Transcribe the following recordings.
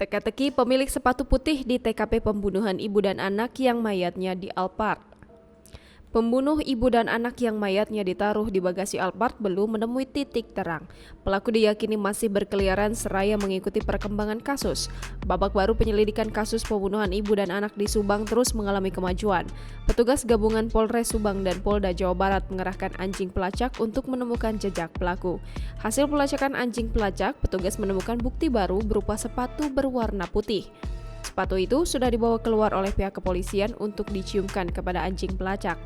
Teka-teki pemilik sepatu putih di TKP pembunuhan ibu dan anak yang mayatnya di Alphard. Pembunuh ibu dan anak yang mayatnya ditaruh di bagasi Alphard belum menemui titik terang. Pelaku diyakini masih berkeliaran seraya mengikuti perkembangan kasus. Babak baru penyelidikan kasus pembunuhan ibu dan anak di Subang terus mengalami kemajuan. Petugas gabungan Polres Subang dan Polda Jawa Barat mengerahkan anjing pelacak untuk menemukan jejak pelaku. Hasil pelacakan anjing pelacak, petugas menemukan bukti baru berupa sepatu berwarna putih. Sepatu itu sudah dibawa keluar oleh pihak kepolisian untuk diciumkan kepada anjing pelacak.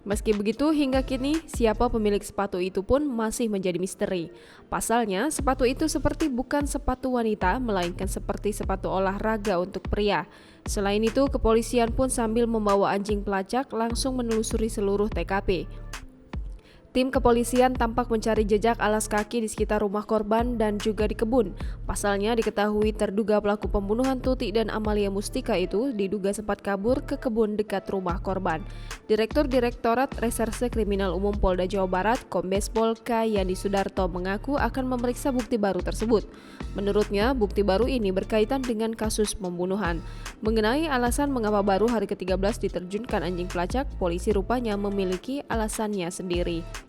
Meski begitu, hingga kini siapa pemilik sepatu itu pun masih menjadi misteri. Pasalnya, sepatu itu seperti bukan sepatu wanita, melainkan seperti sepatu olahraga untuk pria. Selain itu, kepolisian pun sambil membawa anjing pelacak langsung menelusuri seluruh TKP. Tim kepolisian tampak mencari jejak alas kaki di sekitar rumah korban dan juga di kebun. Pasalnya diketahui terduga pelaku pembunuhan Tuti dan Amalia Mustika itu diduga sempat kabur ke kebun dekat rumah korban. Direktur Direktorat Reserse Kriminal Umum Polda Jawa Barat, Kombes Pol K. Yandi Sudarto mengaku akan memeriksa bukti baru tersebut. Menurutnya, bukti baru ini berkaitan dengan kasus pembunuhan. Mengenai alasan mengapa baru hari ke-13 diterjunkan anjing pelacak, polisi rupanya memiliki alasannya sendiri.